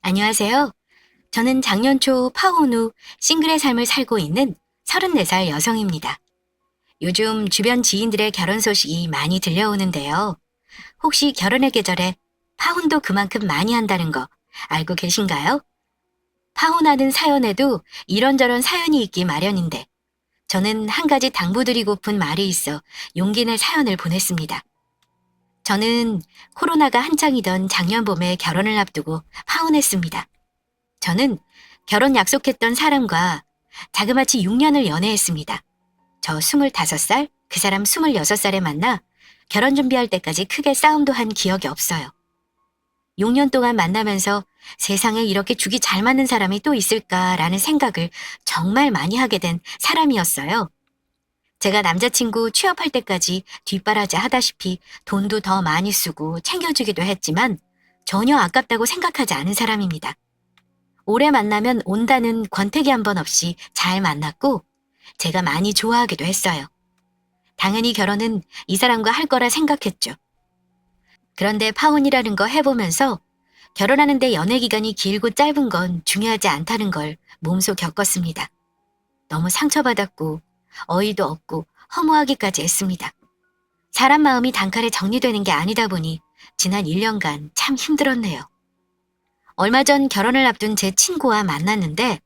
안녕하세요. 저는 작년 초 파혼 후 싱글의 삶을 살고 있는 34살 여성입니다. 요즘 주변 지인들의 결혼 소식이 많이 들려오는데요. 혹시 결혼의 계절에 파혼도 그만큼 많이 한다는 거 알고 계신가요? 파혼하는 사연에도 이런저런 사연이 있기 마련인데 저는 한 가지 당부드리고픈 말이 있어 용기 내 사연을 보냈습니다. 저는 코로나가 한창이던 작년 봄에 결혼을 앞두고 파혼했습니다. 저는 결혼 약속했던 사람과 자그마치 6년을 연애했습니다. 저 25살, 그 사람 26살에 만나 결혼 준비할 때까지 크게 싸움도 한 기억이 없어요. 6년 동안 만나면서 세상에 이렇게 죽이 잘 맞는 사람이 또 있을까라는 생각을 정말 많이 하게 된 사람이었어요. 제가 남자친구 취업할 때까지 뒷바라지 하다시피 돈도 더 많이 쓰고 챙겨주기도 했지만 전혀 아깝다고 생각하지 않은 사람입니다. 오래 만나면 온다는 권태기 한 번 없이 잘 만났고 제가 많이 좋아하기도 했어요. 당연히 결혼은 이 사람과 할 거라 생각했죠. 그런데 파혼이라는 거 해보면서 결혼하는데 연애 기간이 길고 짧은 건 중요하지 않다는 걸 몸소 겪었습니다. 너무 상처받았고 어이도 없고 허무하기까지 했습니다. 사람 마음이 단칼에 정리되는 게 아니다 보니 지난 1년간 참 힘들었네요. 얼마 전 결혼을 앞둔 제 친구와 만났는데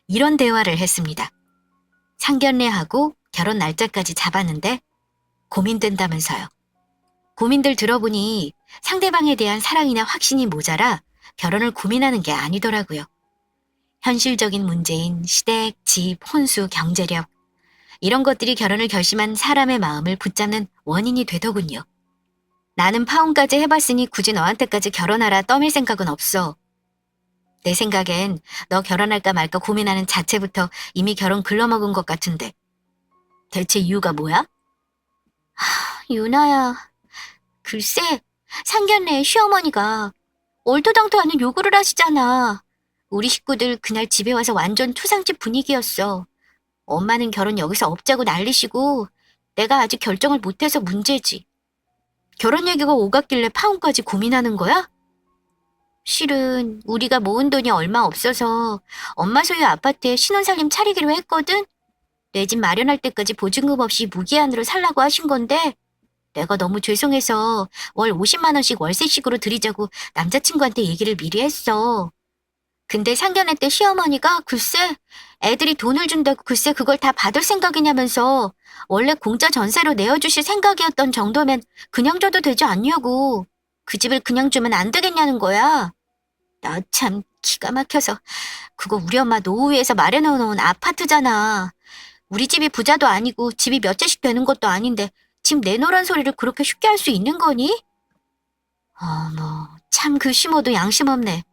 이런 대화를 했습니다. 상견례하고 결혼 날짜까지 잡았는데 고민된다면서요. 고민들 들어보니 상대방에 대한 사랑이나 확신이 모자라 결혼을 고민하는 게 아니더라고요. 현실적인 문제인 시댁, 집, 혼수, 경제력 이런 것들이 결혼을 결심한 사람의 마음을 붙잡는 원인이 되더군요. 나는 파혼까지 해봤으니 굳이 너한테까지 결혼하라 떠밀 생각은 없어. 내 생각엔 너 결혼할까 말까 고민하는 자체부터 이미 결혼 글러먹은 것 같은데. 대체 이유가 뭐야? 유나야, 글쎄, 상견례에 시어머니가 얼토당토하는 요구를 하시잖아. 우리 식구들 그날 집에 와서 완전 초상집 분위기였어. 엄마는 결혼 여기서 없자고 난리시고 내가 아직 결정을 못해서 문제지. 결혼 얘기가 오갔길래 파혼까지 고민하는 거야? 실은 우리가 모은 돈이 얼마 없어서 엄마 소유 아파트에 신혼살림 차리기로 했거든? 내 집 마련할 때까지 보증금 없이 무기한으로 살라고 하신 건데 내가 너무 죄송해서 월 50만 원씩 월세식으로 드리자고 남자친구한테 얘기를 미리 했어. 근데 상견례 때 시어머니가 글쎄 애들이 돈을 준다고 글쎄 그걸 다 받을 생각이냐면서 원래 공짜 전세로 내어주실 생각이었던 정도면 그냥 줘도 되지 않냐고. 그 집을 그냥 주면 안 되겠냐는 거야. 나 참 기가 막혀서 그거 우리 엄마 노후위에서 마련해 놓은 아파트잖아. 우리 집이 부자도 아니고 집이 몇 채씩 되는 것도 아닌데 집 내놓으란 소리를 그렇게 쉽게 할 수 있는 거니? 어머, 참 그 심호도 양심 없네.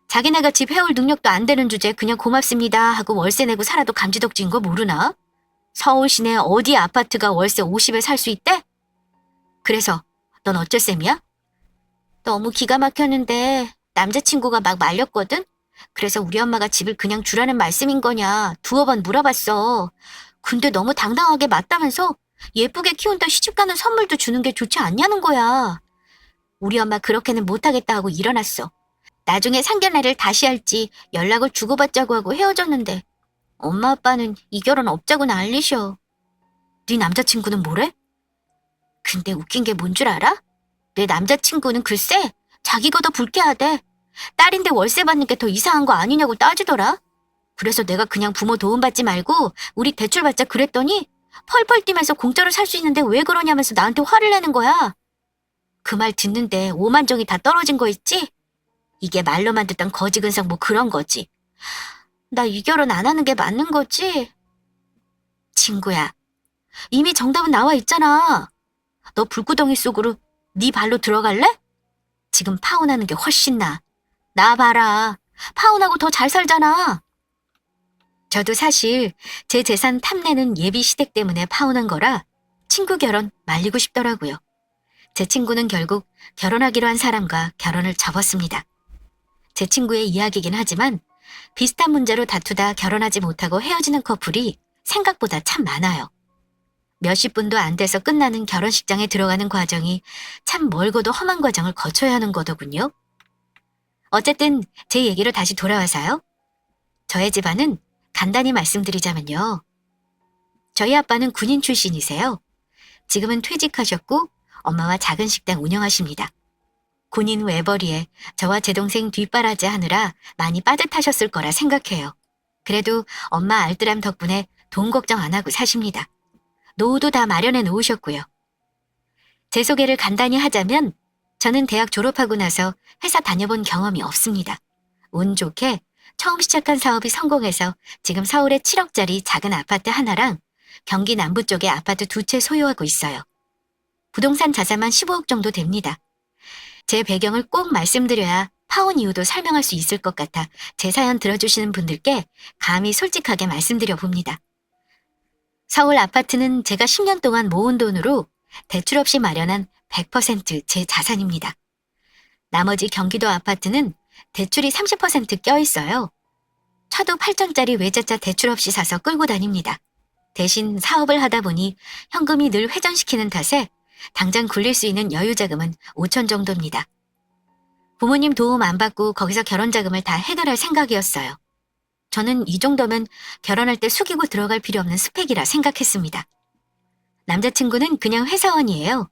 자기네가 집 해올 능력도 안 되는 주제 그냥 고맙습니다 하고 월세 내고 살아도 감지덕지인 거 모르나? 서울 시내 어디 아파트가 월세 50에 살 수 있대? 그래서 넌 어쩔 셈이야? 너무 기가 막혔는데 남자친구가 막 말렸거든? 그래서 우리 엄마가 집을 그냥 주라는 말씀인 거냐 두어 번 물어봤어. 근데 너무 당당하게 맞다면서 예쁘게 키운다 시집가는 선물도 주는 게 좋지 않냐는 거야. 우리 엄마 그렇게는 못하겠다 하고 일어났어. 나중에 상견례를 다시 할지 연락을 주고받자고 하고 헤어졌는데 엄마 아빠는 이 결혼 없자고 난리셔. 네 남자친구는 뭐래? 근데 웃긴 게 뭔 줄 알아? 내 남자친구는 글쎄 자기가 더 불쾌하대. 딸인데 월세 받는 게 더 이상한 거 아니냐고 따지더라. 그래서 내가 그냥 부모 도움받지 말고 우리 대출 받자 그랬더니 펄펄 뛰면서 공짜로 살 수 있는데 왜 그러냐면서 나한테 화를 내는 거야. 그 말 듣는데 오만정이 다 떨어진 거 있지? 이게 말로만 듣던 거지근성 뭐 그런 거지. 나 이 결혼 안 하는 게 맞는 거지? 친구야, 이미 정답은 나와 있잖아. 너 불구덩이 속으로 네 발로 들어갈래? 지금 파혼하는 게 훨씬 나아. 나 봐라. 파혼하고 더 잘 살잖아. 저도 사실 제 재산 탐내는 예비 시댁 때문에 파혼한 거라 친구 결혼 말리고 싶더라고요. 제 친구는 결국 결혼하기로 한 사람과 결혼을 접었습니다. 제 친구의 이야기긴 하지만 비슷한 문제로 다투다 결혼하지 못하고 헤어지는 커플이 생각보다 참 많아요. 몇십 분도 안 돼서 끝나는 결혼식장에 들어가는 과정이 참 멀고도 험한 과정을 거쳐야 하는 거더군요. 어쨌든 제 얘기로 다시 돌아와서요. 저의 집안은 간단히 말씀드리자면요. 저희 아빠는 군인 출신이세요. 지금은 퇴직하셨고 엄마와 작은 식당 운영하십니다. 군인 외벌이에 저와 제 동생 뒷바라지 하느라 많이 빠듯하셨을 거라 생각해요. 그래도 엄마 알뜰함 덕분에 돈 걱정 안 하고 사십니다. 노후도 다 마련해 놓으셨고요. 제 소개를 간단히 하자면 저는 대학 졸업하고 나서 회사 다녀본 경험이 없습니다. 운 좋게 처음 시작한 사업이 성공해서 지금 서울에 7억짜리 작은 아파트 하나랑 경기 남부 쪽에 아파트 2채 소유하고 있어요. 부동산 자산만 15억 정도 됩니다. 제 배경을 꼭 말씀드려야 파혼 이유도 설명할 수 있을 것 같아 제 사연 들어주시는 분들께 감히 솔직하게 말씀드려 봅니다. 서울 아파트는 제가 10년 동안 모은 돈으로 대출 없이 마련한 100%제 자산입니다. 나머지 경기도 아파트는 대출이 30% 껴있어요. 차도 8천짜리 외제차 대출 없이 사서 끌고 다닙니다. 대신 사업을 하다 보니 현금이 늘 회전시키는 탓에 당장 굴릴 수 있는 여유자금은 5천 정도입니다. 부모님 도움 안 받고 거기서 결혼자금을 다 해결할 생각이었어요. 저는 이 정도면 결혼할 때 숙이고 들어갈 필요 없는 스펙이라 생각했습니다. 남자친구는 그냥 회사원이에요.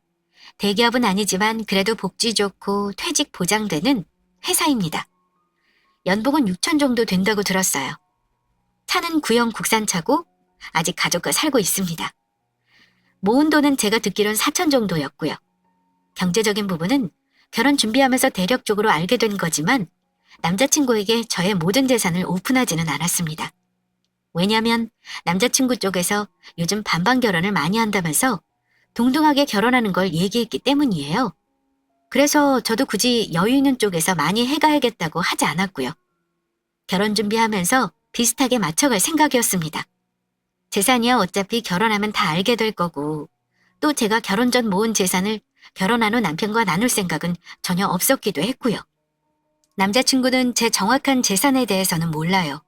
대기업은 아니지만 그래도 복지 좋고 퇴직 보장되는 회사입니다. 연봉은 6천 정도 된다고 들었어요. 차는 구형 국산차고 아직 가족과 살고 있습니다. 모은 돈은 제가 듣기론 4천 정도였고요. 경제적인 부분은 결혼 준비하면서 대략적으로 알게 된 거지만 남자친구에게 저의 모든 재산을 오픈하지는 않았습니다. 왜냐면 남자친구 쪽에서 요즘 반반 결혼을 많이 한다면서 동등하게 결혼하는 걸 얘기했기 때문이에요. 그래서 저도 굳이 여유 있는 쪽에서 많이 해가야겠다고 하지 않았고요. 결혼 준비하면서 비슷하게 맞춰갈 생각이었습니다. 재산이야 어차피 결혼하면 다 알게 될 거고 또 제가 결혼 전 모은 재산을 결혼한 후 남편과 나눌 생각은 전혀 없었기도 했고요. 남자친구는 제 정확한 재산에 대해서는 몰라요.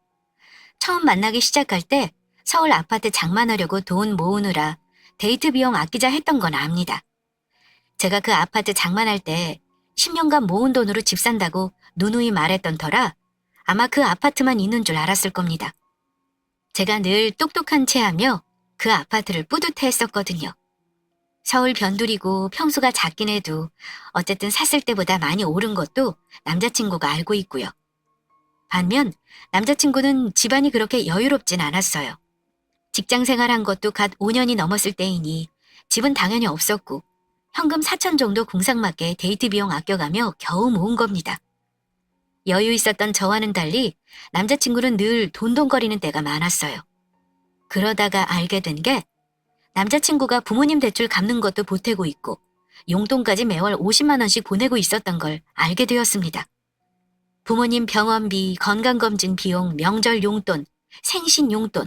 처음 만나기 시작할 때 서울 아파트 장만하려고 돈 모으느라 데이트 비용 아끼자 했던 건 압니다. 제가 그 아파트 장만할 때 10년간 모은 돈으로 집 산다고 누누이 말했던 터라 아마 그 아파트만 있는 줄 알았을 겁니다. 제가 늘 똑똑한 체하며 그 아파트를 뿌듯해 했었거든요. 서울 변두리고 평수가 작긴 해도 어쨌든 샀을 때보다 많이 오른 것도 남자친구가 알고 있고요. 반면 남자친구는 집안이 그렇게 여유롭진 않았어요. 직장 생활한 것도 갓 5년이 넘었을 때이니 집은 당연히 없었고 현금 4천 정도 공상맞게 데이트 비용 아껴가며 겨우 모은 겁니다. 여유 있었던 저와는 달리 남자친구는 늘 돈돈거리는 때가 많았어요. 그러다가 알게 된 게 남자친구가 부모님 대출 갚는 것도 보태고 있고 용돈까지 매월 50만 원씩 보내고 있었던 걸 알게 되었습니다. 부모님 병원비, 건강검진 비용, 명절 용돈, 생신 용돈.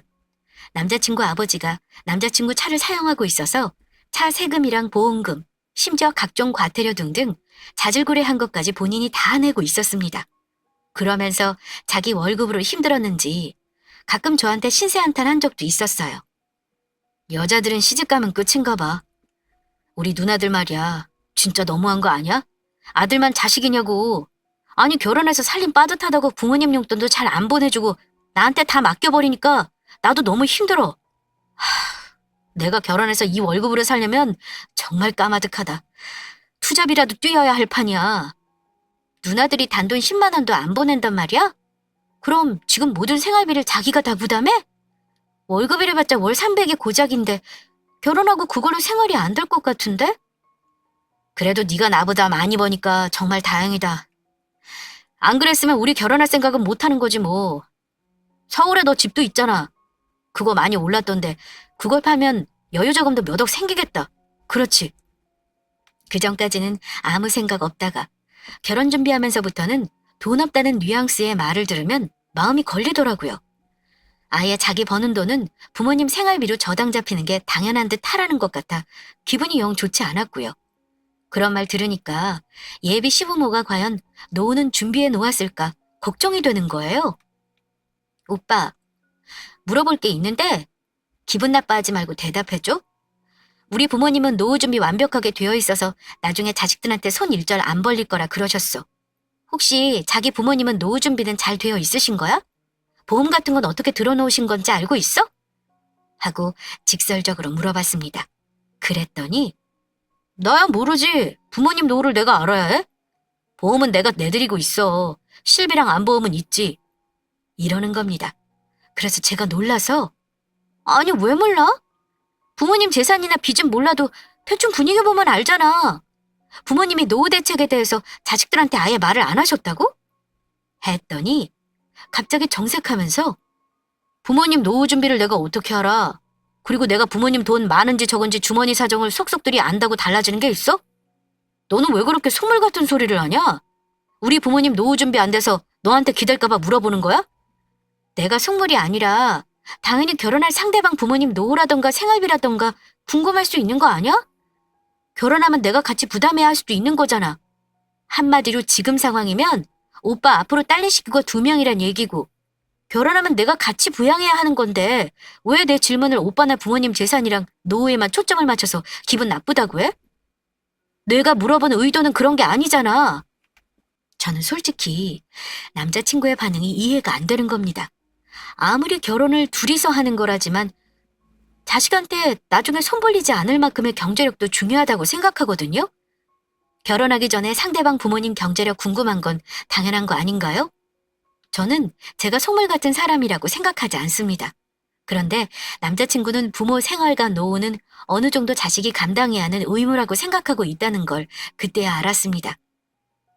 남자친구 아버지가 남자친구 차를 사용하고 있어서 차 세금이랑 보험금, 심지어 각종 과태료 등등 자질구레한 것까지 본인이 다 내고 있었습니다. 그러면서 자기 월급으로 힘들었는지 가끔 저한테 신세 한탄한 적도 있었어요. 여자들은 시집가면 끝인가 봐. 우리 누나들 말이야. 진짜 너무한 거 아니야? 아들만 자식이냐고. 아니 결혼해서 살림 빠듯하다고 부모님 용돈도 잘 안 보내주고 나한테 다 맡겨버리니까 나도 너무 힘들어. 내가 결혼해서 이 월급으로 살려면 정말 까마득하다. 투잡이라도 뛰어야 할 판이야. 누나들이 단돈 10만 원도 안 보낸단 말이야? 그럼 지금 모든 생활비를 자기가 다 부담해? 월급이래봤자 월 300이 고작인데 결혼하고 그걸로 생활이 안 될 것 같은데? 그래도 네가 나보다 많이 버니까 정말 다행이다. 안 그랬으면 우리 결혼할 생각은 못하는 거지 뭐. 서울에 너 집도 있잖아. 그거 많이 올랐던데 그걸 팔면 여유자금도 몇 억 생기겠다. 그렇지. 그전까지는 아무 생각 없다가 결혼 준비하면서부터는 돈 없다는 뉘앙스의 말을 들으면 마음이 걸리더라고요. 아예 자기 버는 돈은 부모님 생활비로 저당 잡히는 게 당연한 듯 하라는 것 같아 기분이 영 좋지 않았고요. 그런 말 들으니까 예비 시부모가 과연 노후는 준비해 놓았을까 걱정이 되는 거예요. 오빠, 물어볼 게 있는데 기분 나빠하지 말고 대답해줘. 우리 부모님은 노후 준비 완벽하게 되어 있어서 나중에 자식들한테 손 일절 안 벌릴 거라 그러셨어. 혹시 자기 부모님은 노후 준비는 잘 되어 있으신 거야? 보험 같은 건 어떻게 들어놓으신 건지 알고 있어? 하고 직설적으로 물어봤습니다. 그랬더니 나야 모르지. 부모님 노후를 내가 알아야 해? 보험은 내가 내드리고 있어. 실비랑 안보험은 있지. 이러는 겁니다. 그래서 제가 놀라서 아니 왜 몰라? 부모님 재산이나 빚은 몰라도 대충 분위기 보면 알잖아. 부모님이 노후 대책에 대해서 자식들한테 아예 말을 안 하셨다고? 했더니 갑자기 정색하면서 부모님 노후 준비를 내가 어떻게 알아? 그리고 내가 부모님 돈 많은지 적은지 주머니 사정을 속속들이 안다고 달라지는 게 있어? 너는 왜 그렇게 속물 같은 소리를 하냐? 우리 부모님 노후 준비 안 돼서 너한테 기댈까봐 물어보는 거야? 내가 속물이 아니라 당연히 결혼할 상대방 부모님 노후라던가 생활비라던가 궁금할 수 있는 거 아니야? 결혼하면 내가 같이 부담해야 할 수도 있는 거잖아. 한마디로 지금 상황이면 오빠 앞으로 딸내식구가 2명이란 얘기고 결혼하면 내가 같이 부양해야 하는 건데 왜 내 질문을 오빠나 부모님 재산이랑 노후에만 초점을 맞춰서 기분 나쁘다고 해? 내가 물어본 의도는 그런 게 아니잖아. 저는 솔직히 남자친구의 반응이 이해가 안 되는 겁니다. 아무리 결혼을 둘이서 하는 거라지만 자식한테 나중에 손 벌리지 않을 만큼의 경제력도 중요하다고 생각하거든요. 결혼하기 전에 상대방 부모님 경제력 궁금한 건 당연한 거 아닌가요? 저는 제가 속물 같은 사람이라고 생각하지 않습니다. 그런데 남자친구는 부모 생활과 노후는 어느 정도 자식이 감당해야 하는 의무라고 생각하고 있다는 걸 그때야 알았습니다.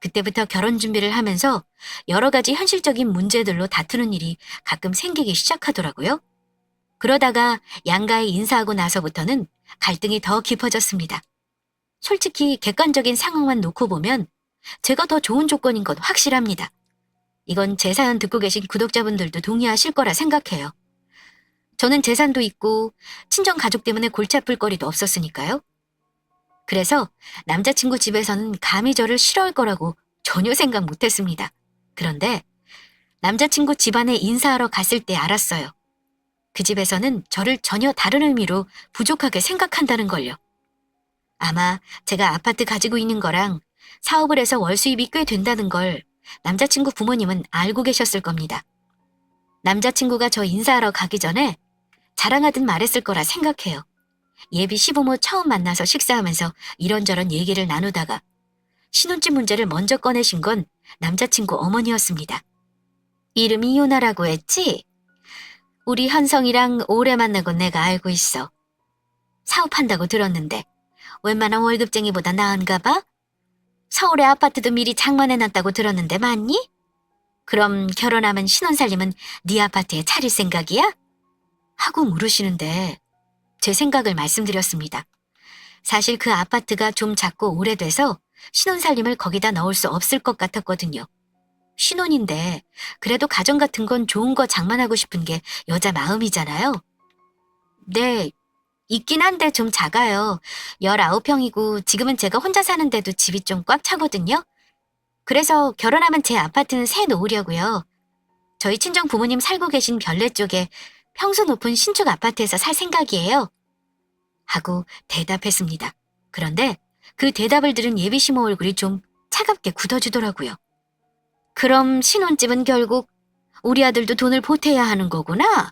그때부터 결혼 준비를 하면서 여러 가지 현실적인 문제들로 다투는 일이 가끔 생기기 시작하더라고요. 그러다가 양가에 인사하고 나서부터는 갈등이 더 깊어졌습니다. 솔직히 객관적인 상황만 놓고 보면 제가 더 좋은 조건인 건 확실합니다. 이건 제 사연 듣고 계신 구독자분들도 동의하실 거라 생각해요. 저는 재산도 있고 친정 가족 때문에 골치 아플 거리도 없었으니까요. 그래서 남자친구 집에서는 감히 저를 싫어할 거라고 전혀 생각 못했습니다. 그런데 남자친구 집안에 인사하러 갔을 때 알았어요. 그 집에서는 저를 전혀 다른 의미로 부족하게 생각한다는 걸요. 아마 제가 아파트 가지고 있는 거랑 사업을 해서 월 수입이 꽤 된다는 걸 남자친구 부모님은 알고 계셨을 겁니다. 남자친구가 저 인사하러 가기 전에 자랑하듯 말했을 거라 생각해요. 예비 시부모 처음 만나서 식사하면서 이런저런 얘기를 나누다가 신혼집 문제를 먼저 꺼내신 건 남자친구 어머니였습니다. 이름이 요나라고 했지? 우리 현성이랑 오래 만나고 내가 알고 있어. 사업한다고 들었는데 웬만한 월급쟁이보다 나은가 봐? 서울에 아파트도 미리 장만해놨다고 들었는데 맞니? 그럼 결혼하면 신혼살림은 네 아파트에 차릴 생각이야? 하고 물으시는데 제 생각을 말씀드렸습니다. 사실 그 아파트가 좀 작고 오래돼서 신혼살림을 거기다 넣을 수 없을 것 같았거든요. 신혼인데 그래도 가정 같은 건 좋은 거 장만하고 싶은 게 여자 마음이잖아요. 네, 있긴 한데 좀 작아요. 19평이고 지금은 제가 혼자 사는데도 집이 좀 꽉 차거든요. 그래서 결혼하면 제 아파트는 새 놓으려고요. 저희 친정 부모님 살고 계신 별내 쪽에 평수 높은 신축 아파트에서 살 생각이에요. 하고 대답했습니다. 그런데 그 대답을 들은 예비 시모 얼굴이 좀 차갑게 굳어지더라고요. 그럼 신혼집은 결국 우리 아들도 돈을 보태야 하는 거구나?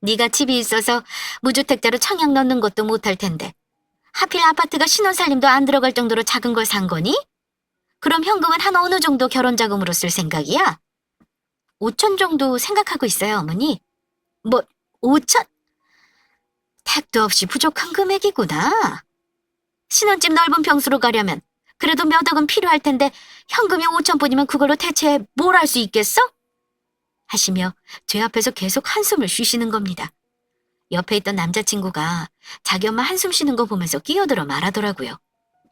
네가 집이 있어서 무주택자로 청약 넣는 것도 못할 텐데 하필 아파트가 신혼살림도 안 들어갈 정도로 작은 걸 산 거니? 그럼 현금은 한 어느 정도 결혼자금으로 쓸 생각이야? 5천 정도 생각하고 있어요, 어머니. 뭐, 5천? 택도 없이 부족한 금액이구나. 신혼집 넓은 평수로 가려면 그래도 몇 억은 필요할 텐데 현금이 5천뿐이면 그걸로 대체 뭘 할 수 있겠어? 하시며 제 앞에서 계속 한숨을 쉬시는 겁니다. 옆에 있던 남자친구가 자기 엄마 한숨 쉬는 거 보면서 끼어들어 말하더라고요.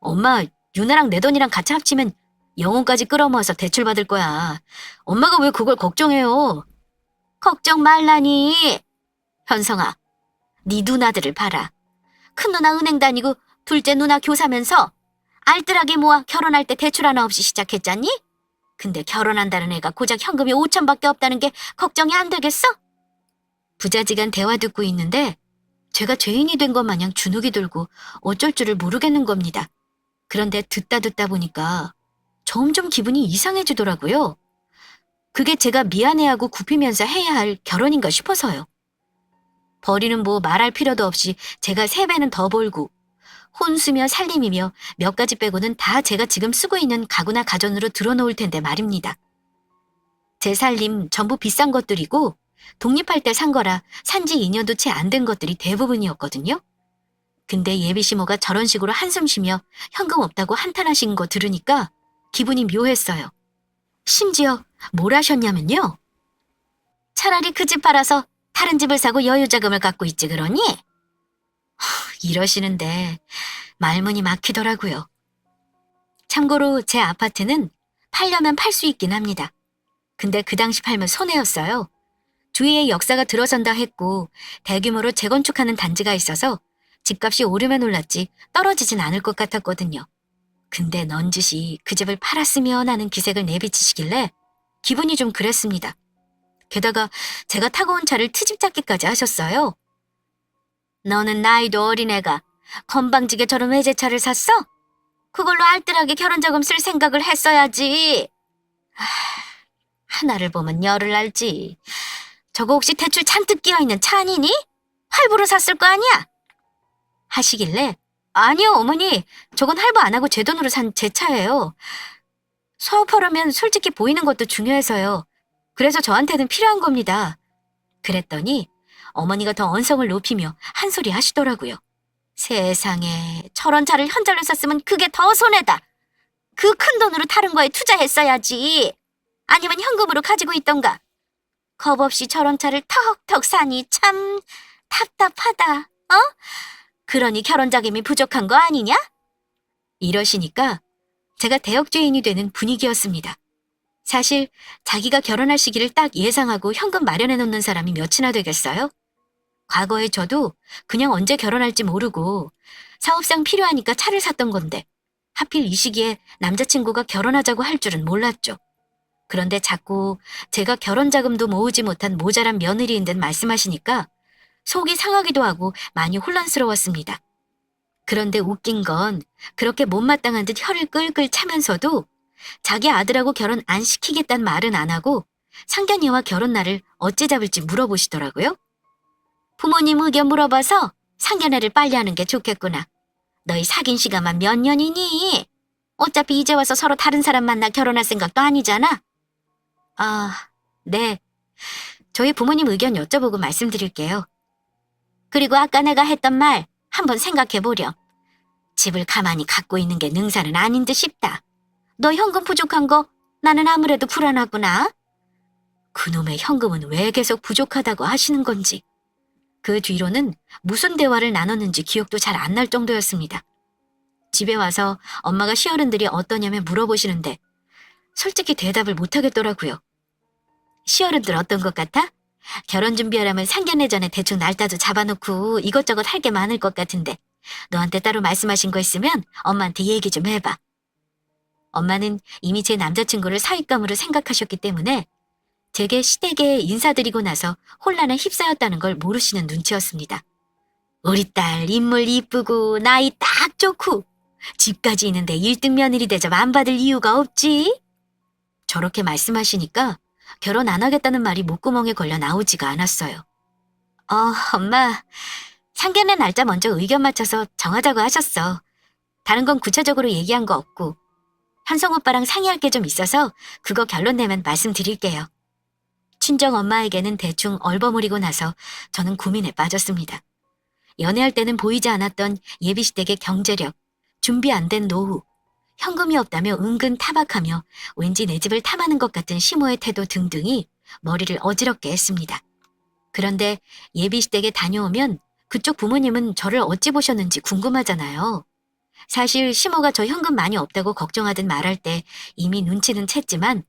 엄마, 유나랑 내 돈이랑 같이 합치면 영혼까지 끌어모아서 대출받을 거야. 엄마가 왜 그걸 걱정해요? 걱정 말라니. 현성아, 네 누나들을 봐라. 큰 누나 은행 다니고 둘째 누나 교사면서 알뜰하게 모아 결혼할 때 대출 하나 없이 시작했잖니? 근데 결혼한다는 애가 고작 현금이 5천밖에 없다는 게 걱정이 안 되겠어? 부자지간 대화 듣고 있는데 제가 죄인이 된 것 마냥 주눅이 들고 어쩔 줄을 모르겠는 겁니다. 그런데 듣다 보니까 점점 기분이 이상해지더라고요. 그게 제가 미안해하고 굽히면서 해야 할 결혼인가 싶어서요. 벌이는 뭐 말할 필요도 없이 제가 3배는 더 벌고 혼수며 살림이며 몇 가지 빼고는 다 제가 지금 쓰고 있는 가구나 가전으로 들어놓을 텐데 말입니다. 제 살림 전부 비싼 것들이고 독립할 때 산 거라 산지 2년도 채 안 된 것들이 대부분이었거든요. 근데 예비 시모가 저런 식으로 한숨 쉬며 현금 없다고 한탄하신 거 들으니까 기분이 묘했어요. 심지어 뭘 하셨냐면요. 차라리 그 집 팔아서 다른 집을 사고 여유자금을 갖고 있지 그러니? 이러시는데 말문이 막히더라고요. 참고로 제 아파트는 팔려면 팔 수 있긴 합니다. 근데 그 당시 팔면 손해였어요. 주위에 역사가 들어선다 했고 대규모로 재건축하는 단지가 있어서 집값이 오르면 올랐지 떨어지진 않을 것 같았거든요. 근데 넌지시 그 집을 팔았으면 하는 기색을 내비치시길래 기분이 좀 그랬습니다. 게다가 제가 타고 온 차를 트집 잡기까지 하셨어요. 너는 나이도 어린애가 건방지게 저런 외제차를 샀어? 그걸로 알뜰하게 결혼자금 쓸 생각을 했어야지. 하나를 보면 열을 알지. 저거 혹시 대출 잔뜩 끼어있는 차 아니니? 할부로 샀을 거 아니야? 하시길래 아니요 어머니, 저건 할부 안 하고 제 돈으로 산 제 차예요. 사업하려면 솔직히 보이는 것도 중요해서요. 그래서 저한테는 필요한 겁니다. 그랬더니 어머니가 더 언성을 높이며 한 소리 하시더라고요. 세상에, 저런 차를 현찰로 샀으면 그게 더 손해다. 그 큰 돈으로 다른 거에 투자했어야지. 아니면 현금으로 가지고 있던가. 겁 없이 저런 차를 턱턱 사니 참 답답하다. 어? 그러니 결혼 자금이 부족한 거 아니냐? 이러시니까 제가 대역죄인이 되는 분위기였습니다. 사실 자기가 결혼할 시기를 딱 예상하고 현금 마련해 놓는 사람이 몇이나 되겠어요? 과거에 저도 그냥 언제 결혼할지 모르고 사업상 필요하니까 차를 샀던 건데 하필 이 시기에 남자친구가 결혼하자고 할 줄은 몰랐죠. 그런데 자꾸 제가 결혼 자금도 모으지 못한 모자란 며느리인 듯 말씀하시니까 속이 상하기도 하고 많이 혼란스러웠습니다. 그런데 웃긴 건 그렇게 못마땅한 듯 혀를 끌끌 차면서도 자기 아들하고 결혼 안 시키겠다는 말은 안 하고 상견례와 결혼 날을 어찌 잡을지 물어보시더라고요. 부모님 의견 물어봐서 상견례를 빨리 하는 게 좋겠구나. 너희 사귄 시간만 몇 년이니? 어차피 이제 와서 서로 다른 사람 만나 결혼할 생각도 아니잖아. 아, 네. 저희 부모님 의견 여쭤보고 말씀드릴게요. 그리고 아까 내가 했던 말 한번 생각해보렴. 집을 가만히 갖고 있는 게 능사는 아닌 듯 싶다. 너 현금 부족한 거 나는 아무래도 불안하구나. 그놈의 현금은 왜 계속 부족하다고 하시는 건지. 그 뒤로는 무슨 대화를 나눴는지 기억도 잘 안 날 정도였습니다. 집에 와서 엄마가 시어른들이 어떠냐며 물어보시는데 솔직히 대답을 못하겠더라고요. 시어른들 어떤 것 같아? 결혼 준비하려면 상견례 전에 대충 날짜도 잡아놓고 이것저것 할 게 많을 것 같은데 너한테 따로 말씀하신 거 있으면 엄마한테 얘기 좀 해봐. 엄마는 이미 제 남자친구를 사윗감으로 생각하셨기 때문에 제게 시댁에 인사드리고 나서 혼란에 휩싸였다는 걸 모르시는 눈치였습니다. 우리 딸 인물 이쁘고 나이 딱 좋고 집까지 있는데 1등 며느리 대접 안 받을 이유가 없지? 저렇게 말씀하시니까 결혼 안 하겠다는 말이 목구멍에 걸려 나오지가 않았어요. 엄마, 상견례 날짜 먼저 의견 맞춰서 정하자고 하셨어. 다른 건 구체적으로 얘기한 거 없고 현성 오빠랑 상의할 게 좀 있어서 그거 결론 내면 말씀드릴게요. 친정 엄마에게는 대충 얼버무리고 나서 저는 고민에 빠졌습니다. 연애할 때는 보이지 않았던 예비시댁의 경제력, 준비 안 된 노후, 현금이 없다며 은근 타박하며 왠지 내 집을 탐하는 것 같은 시모의 태도 등등이 머리를 어지럽게 했습니다. 그런데 예비시댁에 다녀오면 그쪽 부모님은 저를 어찌 보셨는지 궁금하잖아요. 사실 시모가 저 현금 많이 없다고 걱정하듯 말할 때 이미 눈치는 챘지만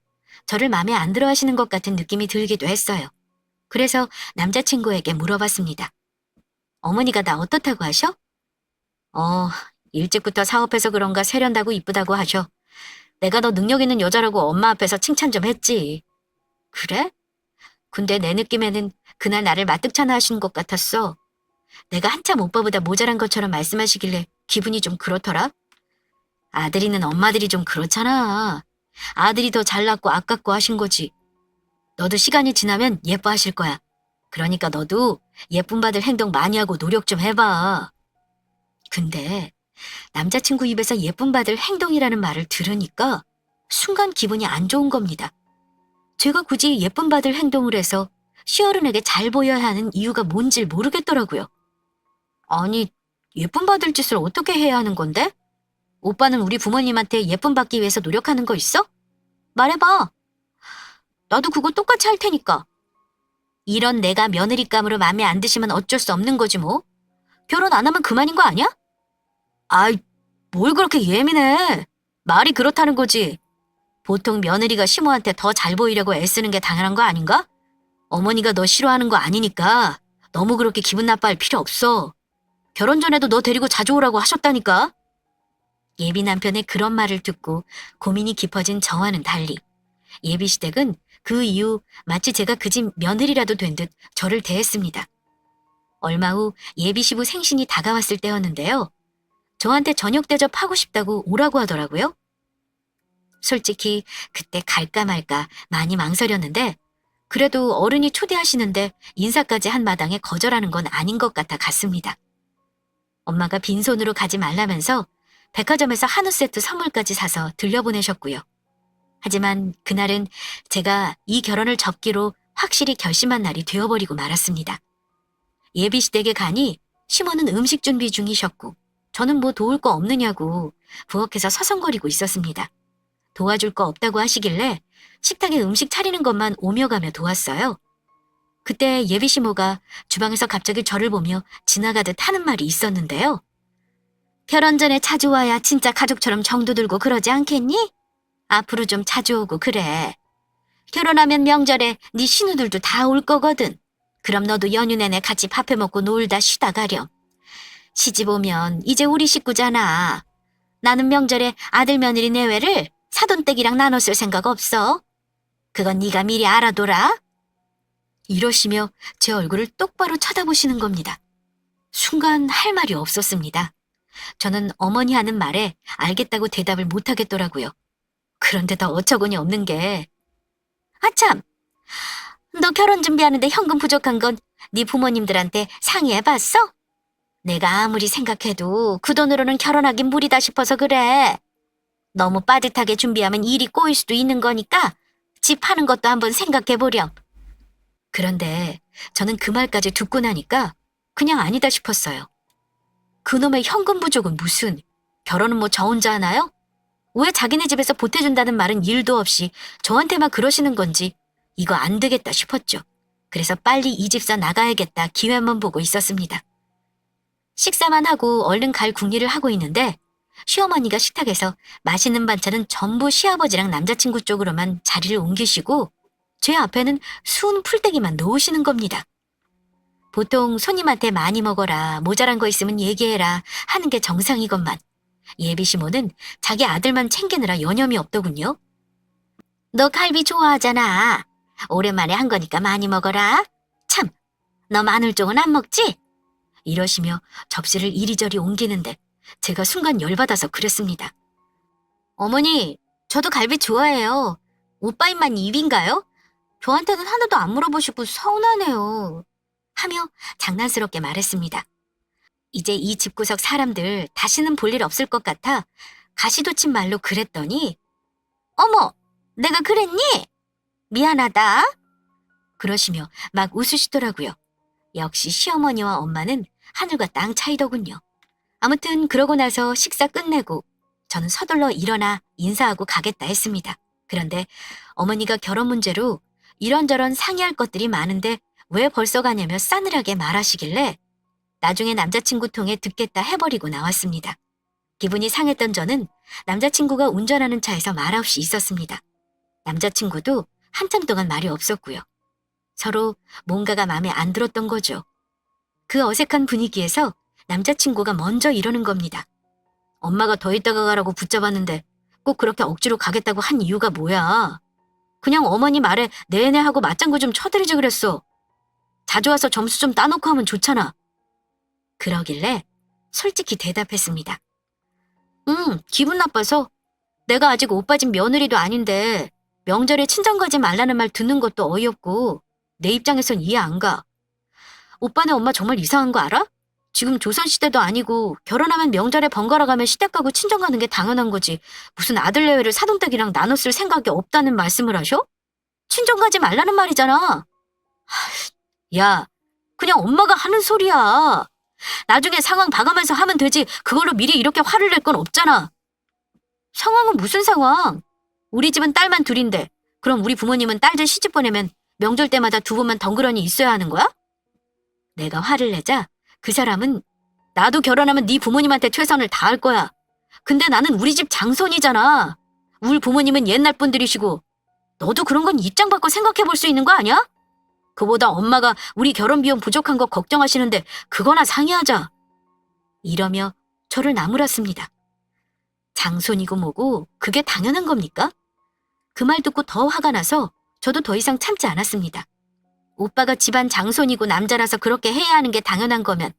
저를 마음에 안 들어 하시는 것 같은 느낌이 들기도 했어요. 그래서 남자친구에게 물어봤습니다. 어머니가 나 어떻다고 하셔? 일찍부터 사업해서 그런가 세련되고 이쁘다고 하셔. 내가 너 능력 있는 여자라고 엄마 앞에서 칭찬 좀 했지. 그래? 근데 내 느낌에는 그날 나를 마뜩찮아 하신 것 같았어. 내가 한참 오빠보다 모자란 것처럼 말씀하시길래 기분이 좀 그렇더라. 아들이는 엄마들이 좀 그렇잖아. 아들이 더 잘났고 아깝고 하신 거지. 너도 시간이 지나면 예뻐하실 거야. 그러니까 너도 예쁨 받을 행동 많이 하고 노력 좀 해봐. 근데 남자친구 입에서 예쁨 받을 행동이라는 말을 들으니까 순간 기분이 안 좋은 겁니다. 제가 굳이 예쁨 받을 행동을 해서 시어른에게 잘 보여야 하는 이유가 뭔지 모르겠더라고요. 아니, 예쁨 받을 짓을 어떻게 해야 하는 건데? 오빠는 우리 부모님한테 예쁨 받기 위해서 노력하는 거 있어? 말해봐. 나도 그거 똑같이 할 테니까. 이런 내가 며느리감으로 마음에 안 드시면 어쩔 수 없는 거지 뭐. 결혼 안 하면 그만인 거 아니야? 아이, 뭘 그렇게 예민해. 말이 그렇다는 거지. 보통 며느리가 시모한테 더 잘 보이려고 애쓰는 게 당연한 거 아닌가? 어머니가 너 싫어하는 거 아니니까 너무 그렇게 기분 나빠할 필요 없어. 결혼 전에도 너 데리고 자주 오라고 하셨다니까. 예비 남편의 그런 말을 듣고 고민이 깊어진 저와는 달리 예비 시댁은 그 이후 마치 제가 그 집 며느리라도 된 듯 저를 대했습니다. 얼마 후 예비 시부 생신이 다가왔을 때였는데요. 저한테 저녁 대접하고 싶다고 오라고 하더라고요. 솔직히 그때 갈까 말까 많이 망설였는데 그래도 어른이 초대하시는데 인사까지 한 마당에 거절하는 건 아닌 것 같아 갔습니다. 엄마가 빈손으로 가지 말라면서 백화점에서 한우 세트 선물까지 사서 들려보내셨고요. 하지만 그날은 제가 이 결혼을 접기로 확실히 결심한 날이 되어버리고 말았습니다. 예비 시댁에 가니 시모는 음식 준비 중이셨고 저는 뭐 도울 거 없느냐고 부엌에서 서성거리고 있었습니다. 도와줄 거 없다고 하시길래 식탁에 음식 차리는 것만 오며 가며 도왔어요. 그때 예비 시모가 주방에서 갑자기 저를 보며 지나가듯 하는 말이 있었는데요. 결혼 전에 자주 와야 진짜 가족처럼 정도 들고 그러지 않겠니? 앞으로 좀 자주 오고 그래. 결혼하면 명절에 네 신우들도 다 올 거거든. 그럼 너도 연휴 내내 같이 밥해 먹고 놀다 쉬다 가렴. 시집 오면 이제 우리 식구잖아. 나는 명절에 아들 며느리 내외를 사돈댁이랑 나눠 쓸 생각 없어. 그건 네가 미리 알아둬라. 이러시며 제 얼굴을 똑바로 쳐다보시는 겁니다. 순간 할 말이 없었습니다. 저는 어머니 하는 말에 알겠다고 대답을 못하겠더라고요. 그런데 더 어처구니 없는 게 아참! 너 결혼 준비하는데 현금 부족한 건 네 부모님들한테 상의해봤어? 내가 아무리 생각해도 그 돈으로는 결혼하긴 무리다 싶어서 그래. 너무 빠듯하게 준비하면 일이 꼬일 수도 있는 거니까 집 파는 것도 한번 생각해보렴. 그런데 저는 그 말까지 듣고 나니까 그냥 아니다 싶었어요. 그놈의 현금 부족은 무슨, 결혼은 뭐 저 혼자 하나요? 왜 자기네 집에서 보태준다는 말은 일도 없이 저한테만 그러시는 건지 이거 안 되겠다 싶었죠. 그래서 빨리 이 집사 나가야겠다 기회만 보고 있었습니다. 식사만 하고 얼른 갈 궁리를 하고 있는데 시어머니가 식탁에서 맛있는 반찬은 전부 시아버지랑 남자친구 쪽으로만 자리를 옮기시고 제 앞에는 수은 풀떼기만 놓으시는 겁니다. 보통 손님한테 많이 먹어라, 모자란 거 있으면 얘기해라 하는 게 정상이건만 예비 시모는 자기 아들만 챙기느라 여념이 없더군요. 너 갈비 좋아하잖아. 오랜만에 한 거니까 많이 먹어라. 참, 너 마늘종은 안 먹지? 이러시며 접시를 이리저리 옮기는데 제가 순간 열받아서 그랬습니다. 어머니, 저도 갈비 좋아해요. 오빠 입만 입인가요? 저한테는 하나도 안 물어보시고 서운하네요. 하며 장난스럽게 말했습니다. 이제 이 집구석 사람들 다시는 볼 일 없을 것 같아 가시돋친 말로 그랬더니 어머, 내가 그랬니? 미안하다. 그러시며 막 웃으시더라고요. 역시 시어머니와 엄마는 하늘과 땅 차이더군요. 아무튼 그러고 나서 식사 끝내고 저는 서둘러 일어나 인사하고 가겠다 했습니다. 그런데 어머니가 결혼 문제로 이런저런 상의할 것들이 많은데 왜 벌써 가냐며 싸늘하게 말하시길래 나중에 남자친구 통해 듣겠다 해버리고 나왔습니다. 기분이 상했던 저는 남자친구가 운전하는 차에서 말없이 있었습니다. 남자친구도 한참 동안 말이 없었고요. 서로 뭔가가 마음에 안 들었던 거죠. 그 어색한 분위기에서 남자친구가 먼저 이러는 겁니다. 엄마가 더 있다가 가라고 붙잡았는데 꼭 그렇게 억지로 가겠다고 한 이유가 뭐야? 그냥 어머니 말에 네네 하고 맞장구 좀 쳐드리지 그랬어. 자주 와서 점수 좀 따놓고 하면 좋잖아. 그러길래 솔직히 대답했습니다. 기분 나빠서 내가 아직 오빠 집 며느리도 아닌데 명절에 친정 가지 말라는 말 듣는 것도 어이없고 내 입장에선 이해 안 가. 오빠네 엄마 정말 이상한 거 알아? 지금 조선시대도 아니고 결혼하면 명절에 번갈아 가며 시댁 가고 친정 가는 게 당연한 거지. 무슨 아들 내외를 사돈댁이랑 나눠 쓸 생각이 없다는 말씀을 하셔? 친정 가지 말라는 말이잖아. 야, 그냥 엄마가 하는 소리야. 나중에 상황 봐가면서 하면 되지. 그걸로 미리 이렇게 화를 낼 건 없잖아. 상황은 무슨 상황? 우리 집은 딸만 둘인데 그럼 우리 부모님은 딸들 시집 보내면 명절 때마다 두 분만 덩그러니 있어야 하는 거야? 내가 화를 내자 그 사람은 나도 결혼하면 네 부모님한테 최선을 다할 거야. 근데 나는 우리 집 장손이잖아. 우리 부모님은 옛날 분들이시고 너도 그런 건 입장 바꿔 생각해 볼 수 있는 거 아니야? 그보다 엄마가 우리 결혼 비용 부족한 거 걱정하시는데 그거나 상의하자. 이러며 저를 나무랐습니다. 장손이고 뭐고 그게 당연한 겁니까? 그 말 듣고 더 화가 나서 저도 더 이상 참지 않았습니다. 오빠가 집안 장손이고 남자라서 그렇게 해야 하는 게 당연한 거면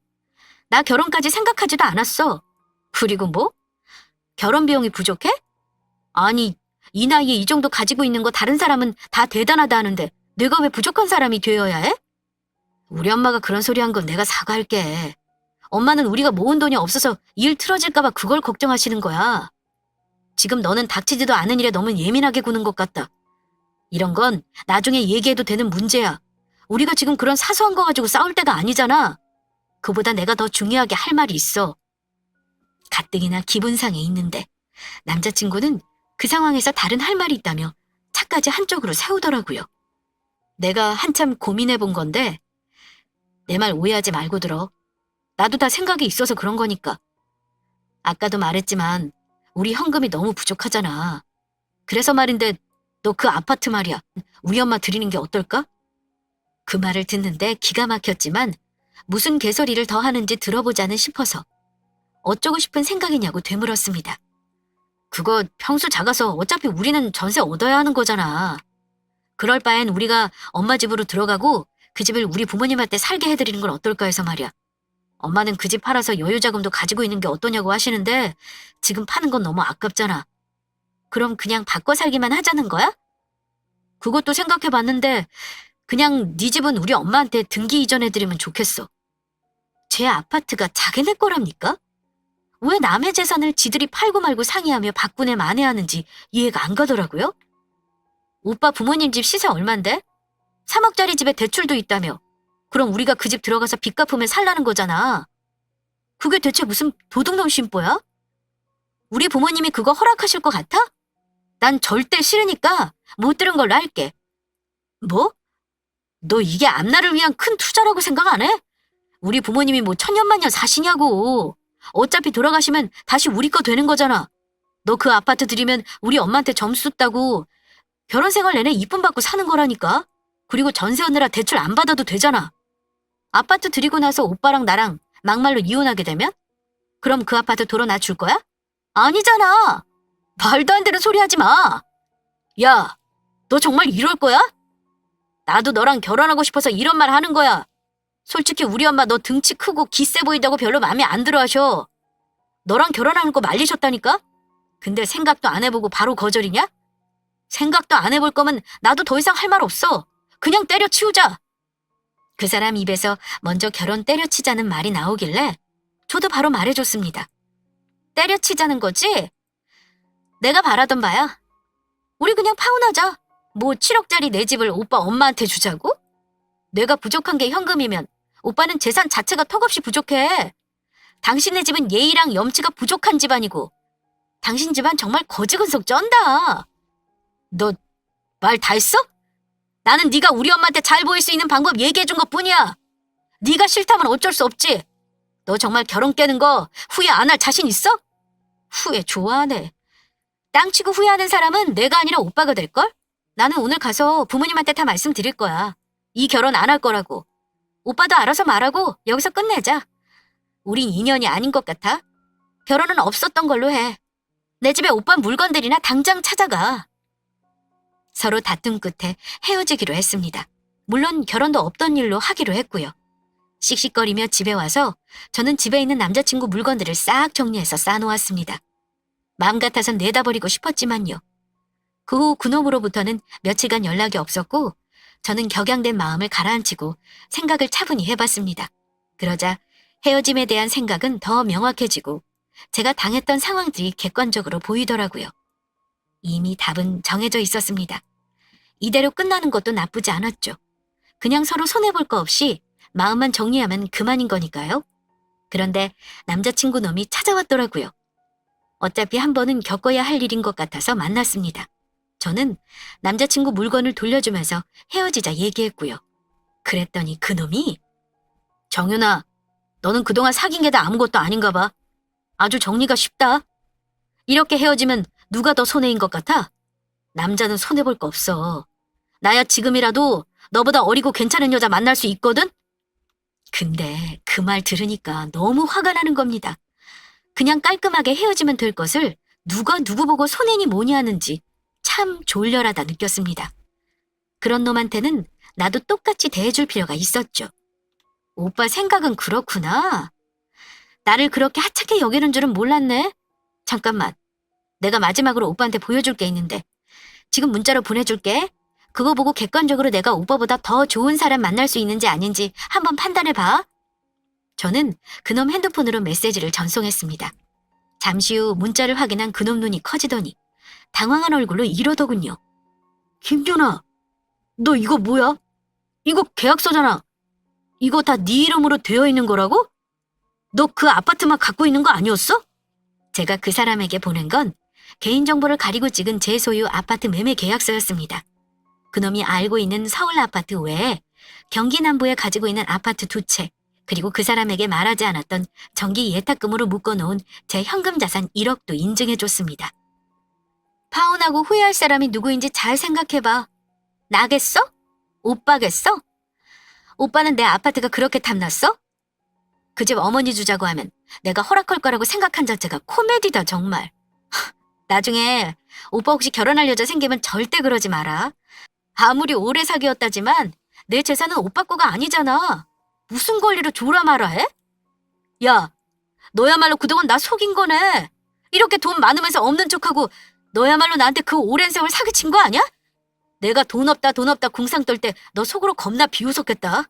나 결혼까지 생각하지도 않았어. 그리고 뭐? 결혼 비용이 부족해? 아니, 이 나이에 이 정도 가지고 있는 거 다른 사람은 다 대단하다 하는데 내가 왜 부족한 사람이 되어야 해? 우리 엄마가 그런 소리 한 건 내가 사과할게. 엄마는 우리가 모은 돈이 없어서 일 틀어질까 봐 그걸 걱정하시는 거야. 지금 너는 닥치지도 않은 일에 너무 예민하게 구는 것 같다. 이런 건 나중에 얘기해도 되는 문제야. 우리가 지금 그런 사소한 거 가지고 싸울 때가 아니잖아. 그보다 내가 더 중요하게 할 말이 있어. 가뜩이나 기분 상해 있는데 남자친구는 그 상황에서 다른 할 말이 있다며 차까지 한쪽으로 세우더라고요. 내가 한참 고민해 본 건데 내 말 오해하지 말고 들어. 나도 다 생각이 있어서 그런 거니까. 아까도 말했지만 우리 현금이 너무 부족하잖아. 그래서 말인데 너 그 아파트 말이야. 우리 엄마 드리는 게 어떨까? 그 말을 듣는데 기가 막혔지만 무슨 개소리를 더 하는지 들어보자는 싶어서 어쩌고 싶은 생각이냐고 되물었습니다. 그거 평수 작아서 어차피 우리는 전세 얻어야 하는 거잖아. 그럴 바엔 우리가 엄마 집으로 들어가고 그 집을 우리 부모님한테 살게 해드리는 건 어떨까 해서 말이야. 엄마는 그 집 팔아서 여유자금도 가지고 있는 게 어떠냐고 하시는데 지금 파는 건 너무 아깝잖아. 그럼 그냥 바꿔 살기만 하자는 거야? 그것도 생각해봤는데 그냥 네 집은 우리 엄마한테 등기 이전해드리면 좋겠어. 제 아파트가 자기네 거랍니까? 왜 남의 재산을 지들이 팔고 말고 상의하며 바꾸네 만회하는지 이해가 안 가더라고요. 오빠 부모님 집 시세 얼만데? 3억짜리 집에 대출도 있다며. 그럼 우리가 그 집 들어가서 빚 갚으면 살라는 거잖아. 그게 대체 무슨 도둑놈 심보야? 우리 부모님이 그거 허락하실 것 같아? 난 절대 싫으니까 못 들은 걸로 할게. 뭐? 너 이게 앞날을 위한 큰 투자라고 생각 안 해? 우리 부모님이 뭐 천년만년 사시냐고. 어차피 돌아가시면 다시 우리 거 되는 거잖아. 너 그 아파트 들이면 우리 엄마한테 점수 따고 결혼 생활 내내 이쁨 받고 사는 거라니까. 그리고 전세 얻느라 대출 안 받아도 되잖아. 아파트 들이고 나서 오빠랑 나랑 막말로 이혼하게 되면? 그럼 그 아파트 돌아놔 줄 거야? 아니잖아. 말도 안 되는 소리 하지 마. 야, 너 정말 이럴 거야? 나도 너랑 결혼하고 싶어서 이런 말 하는 거야. 솔직히 우리 엄마 너 등치 크고 기세 보인다고 별로 마음에 안 들어 하셔. 너랑 결혼하는 거 말리셨다니까? 근데 생각도 안 해보고 바로 거절이냐? 생각도 안 해볼 거면 나도 더 이상 할 말 없어. 그냥 때려치우자. 그 사람 입에서 먼저 결혼 때려치자는 말이 나오길래 저도 바로 말해줬습니다. 때려치자는 거지? 내가 바라던 바야. 우리 그냥 파혼하자. 뭐 7억짜리 내 집을 오빠 엄마한테 주자고? 내가 부족한 게 현금이면 오빠는 재산 자체가 턱없이 부족해. 당신네 집은 예의랑 염치가 부족한 집안이고 당신 집안 정말 거지근속 쩐다. 너 말 다 했어? 나는 네가 우리 엄마한테 잘 보일 수 있는 방법 얘기해준 것뿐이야. 네가 싫다면 어쩔 수 없지. 너 정말 결혼 깨는 거 후회 안 할 자신 있어? 후회 좋아하네. 땅 치고 후회하는 사람은 내가 아니라 오빠가 될걸? 나는 오늘 가서 부모님한테 다 말씀드릴 거야. 이 결혼 안 할 거라고. 오빠도 알아서 말하고 여기서 끝내자. 우린 인연이 아닌 것 같아. 결혼은 없었던 걸로 해. 내 집에 오빠 물건들이나 당장 찾아가. 서로 다툼 끝에 헤어지기로 했습니다. 물론 결혼도 없던 일로 하기로 했고요. 씩씩거리며 집에 와서 저는 집에 있는 남자친구 물건들을 싹 정리해서 쌓아놓았습니다. 마음 같아선 내다버리고 싶었지만요. 그 후 그놈으로부터는 며칠간 연락이 없었고 저는 격양된 마음을 가라앉히고 생각을 차분히 해봤습니다. 그러자 헤어짐에 대한 생각은 더 명확해지고 제가 당했던 상황들이 객관적으로 보이더라고요. 이미 답은 정해져 있었습니다. 이대로 끝나는 것도 나쁘지 않았죠. 그냥 서로 손해볼 거 없이 마음만 정리하면 그만인 거니까요. 그런데 남자친구 놈이 찾아왔더라고요. 어차피 한 번은 겪어야 할 일인 것 같아서 만났습니다. 저는 남자친구 물건을 돌려주면서 헤어지자 얘기했고요. 그랬더니 그놈이 정윤아, 너는 그동안 사귄 게 다 아무것도 아닌가 봐. 아주 정리가 쉽다. 이렇게 헤어지면 누가 더 손해인 것 같아? 남자는 손해볼 거 없어. 나야 지금이라도 너보다 어리고 괜찮은 여자 만날 수 있거든? 근데 그 말 들으니까 너무 화가 나는 겁니다. 그냥 깔끔하게 헤어지면 될 것을 누가 누구 보고 손해니 뭐니 하는지 참 졸렬하다 느꼈습니다. 그런 놈한테는 나도 똑같이 대해줄 필요가 있었죠. 오빠 생각은 그렇구나. 나를 그렇게 하찮게 여기는 줄은 몰랐네. 잠깐만. 내가 마지막으로 오빠한테 보여줄 게 있는데 지금 문자로 보내줄게. 그거 보고 객관적으로 내가 오빠보다 더 좋은 사람 만날 수 있는지 아닌지 한번 판단해봐. 저는 그놈 핸드폰으로 메시지를 전송했습니다. 잠시 후 문자를 확인한 그놈 눈이 커지더니 당황한 얼굴로 이러더군요. 김준아, 너 이거 뭐야? 이거 계약서잖아. 이거 다 네 이름으로 되어 있는 거라고? 너 그 아파트만 갖고 있는 거 아니었어? 제가 그 사람에게 보낸 건 개인정보를 가리고 찍은 제 소유 아파트 매매 계약서였습니다. 그놈이 알고 있는 서울 아파트 외에 경기 남부에 가지고 있는 아파트 2채, 그리고 그 사람에게 말하지 않았던 정기 예탁금으로 묶어놓은 제 현금 자산 1억도 인증해줬습니다. 파혼하고 후회할 사람이 누구인지 잘 생각해봐. 나겠어? 오빠겠어? 오빠는 내 아파트가 그렇게 탐났어? 그 집 어머니 주자고 하면 내가 허락할 거라고 생각한 자체가 코미디다 정말. 나중에 오빠 혹시 결혼할 여자 생기면 절대 그러지 마라. 아무리 오래 사귀었다지만 내 재산은 오빠 거가 아니잖아. 무슨 권리로 줘라 마라 해? 야, 너야말로 그동안 나 속인 거네. 이렇게 돈 많으면서 없는 척하고 너야말로 나한테 그 오랜 세월 사기친 거 아니야? 내가 돈 없다 궁상 떨 때 너 속으로 겁나 비웃었겠다.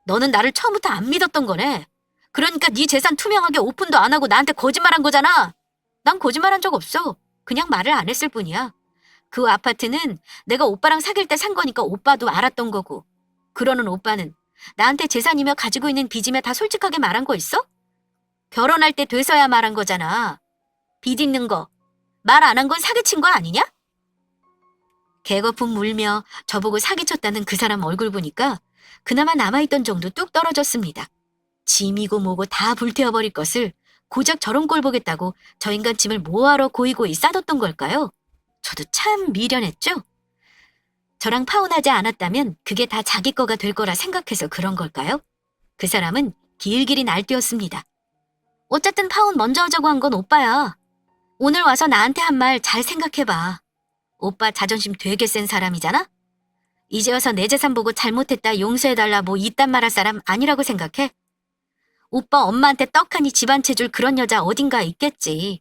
너는 나를 처음부터 안 믿었던 거네. 그러니까 네 재산 투명하게 오픈도 안 하고 나한테 거짓말한 거잖아. 난 거짓말한 적 없어. 그냥 말을 안 했을 뿐이야. 그 아파트는 내가 오빠랑 사귈 때 산 거니까 오빠도 알았던 거고. 그러는 오빠는 나한테 재산이며 가지고 있는 빚이며 다 솔직하게 말한 거 있어? 결혼할 때 돼서야 말한 거잖아. 빚 있는 거. 말 안 한 건 사기친 거 아니냐? 개거품 물며 저보고 사기쳤다는 그 사람 얼굴 보니까 그나마 남아있던 정도 뚝 떨어졌습니다. 짐이고 뭐고 다 불태워버릴 것을 고작 저런 꼴 보겠다고 저 인간 짐을 뭐하러 고이고이 싸뒀던 걸까요? 저도 참 미련했죠? 저랑 파혼하지 않았다면 그게 다 자기 거가 될 거라 생각해서 그런 걸까요? 그 사람은 길길이 날뛰었습니다. 어쨌든 파혼 먼저 하자고 한 건 오빠야. 오늘 와서 나한테 한 말 잘 생각해봐. 오빠 자존심 되게 센 사람이잖아? 이제 와서 내 재산 보고 잘못했다 용서해달라 뭐 이딴 말 할 사람 아니라고 생각해? 오빠 엄마한테 떡하니 집 한 채 줄 그런 여자 어딘가 있겠지.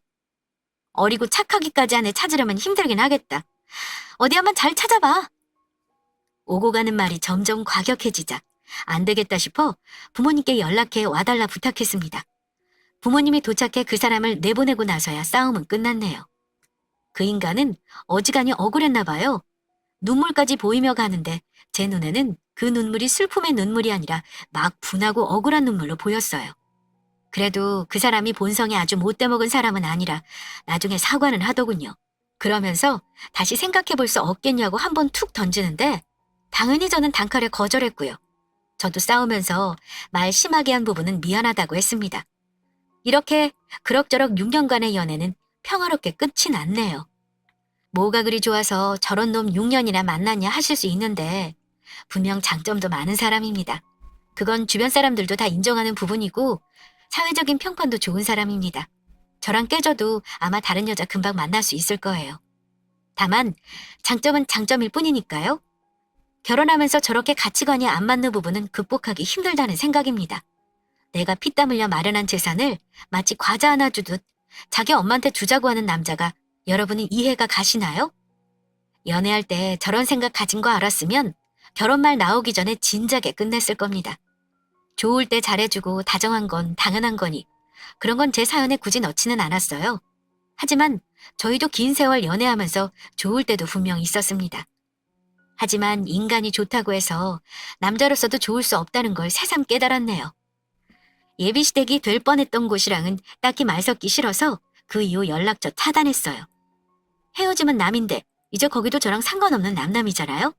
어리고 착하기까지 한 애 찾으려면 힘들긴 하겠다. 어디 한번 잘 찾아봐. 오고 가는 말이 점점 과격해지자 안 되겠다 싶어 부모님께 연락해 와달라 부탁했습니다. 부모님이 도착해 그 사람을 내보내고 나서야 싸움은 끝났네요. 그 인간은 어지간히 억울했나 봐요. 눈물까지 보이며 가는데 제 눈에는 그 눈물이 슬픔의 눈물이 아니라 막 분하고 억울한 눈물로 보였어요. 그래도 그 사람이 본성이 아주 못돼 먹은 사람은 아니라 나중에 사과는 하더군요. 그러면서 다시 생각해 볼 수 없겠냐고 한번 툭 던지는데 당연히 저는 단칼에 거절했고요. 저도 싸우면서 말 심하게 한 부분은 미안하다고 했습니다. 이렇게 그럭저럭 6년간의 연애는 평화롭게 끝이 났네요. 뭐가 그리 좋아서 저런 놈 6년이나 만났냐 하실 수 있는데 분명 장점도 많은 사람입니다. 그건 주변 사람들도 다 인정하는 부분이고 사회적인 평판도 좋은 사람입니다. 저랑 깨져도 아마 다른 여자 금방 만날 수 있을 거예요. 다만 장점은 장점일 뿐이니까요. 결혼하면서 저렇게 가치관이 안 맞는 부분은 극복하기 힘들다는 생각입니다. 내가 피땀 흘려 마련한 재산을 마치 과자 하나 주듯 자기 엄마한테 주자고 하는 남자가 여러분은 이해가 가시나요? 연애할 때 저런 생각 가진 거 알았으면 결혼 말 나오기 전에 진작에 끝냈을 겁니다. 좋을 때 잘해주고 다정한 건 당연한 거니 그런 건 제 사연에 굳이 넣지는 않았어요. 하지만 저희도 긴 세월 연애하면서 좋을 때도 분명 있었습니다. 하지만 인간이 좋다고 해서 남자로서도 좋을 수 없다는 걸 새삼 깨달았네요. 예비시댁이 될 뻔했던 곳이랑은 딱히 말 섞기 싫어서 그 이후 연락처 차단했어요. 헤어짐은 남인데 이제 거기도 저랑 상관없는 남남이잖아요.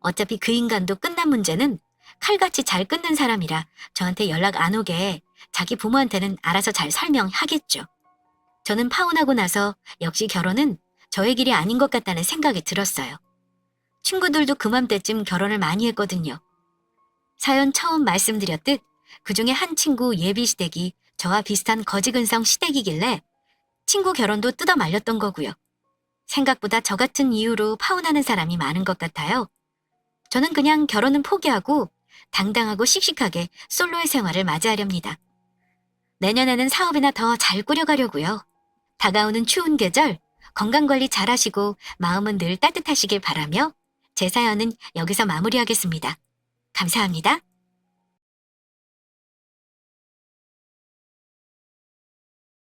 어차피 그 인간도 끝난 문제는 칼같이 잘 끊는 사람이라 저한테 연락 안 오게 자기 부모한테는 알아서 잘 설명하겠죠. 저는 파혼하고 나서 역시 결혼은 저의 길이 아닌 것 같다는 생각이 들었어요. 친구들도 그맘때쯤 결혼을 많이 했거든요. 사연 처음 말씀드렸듯 그중에 한 친구 예비시댁이 저와 비슷한 거지근성 시댁이길래 친구 결혼도 뜯어 말렸던 거고요. 생각보다 저 같은 이유로 파혼하는 사람이 많은 것 같아요. 저는 그냥 결혼은 포기하고 당당하고 씩씩하게 솔로의 생활을 맞이하렵니다. 내년에는 사업이나 더 잘 꾸려가려고요. 다가오는 추운 계절 건강관리 잘하시고 마음은 늘 따뜻하시길 바라며 제 사연은 여기서 마무리하겠습니다. 감사합니다.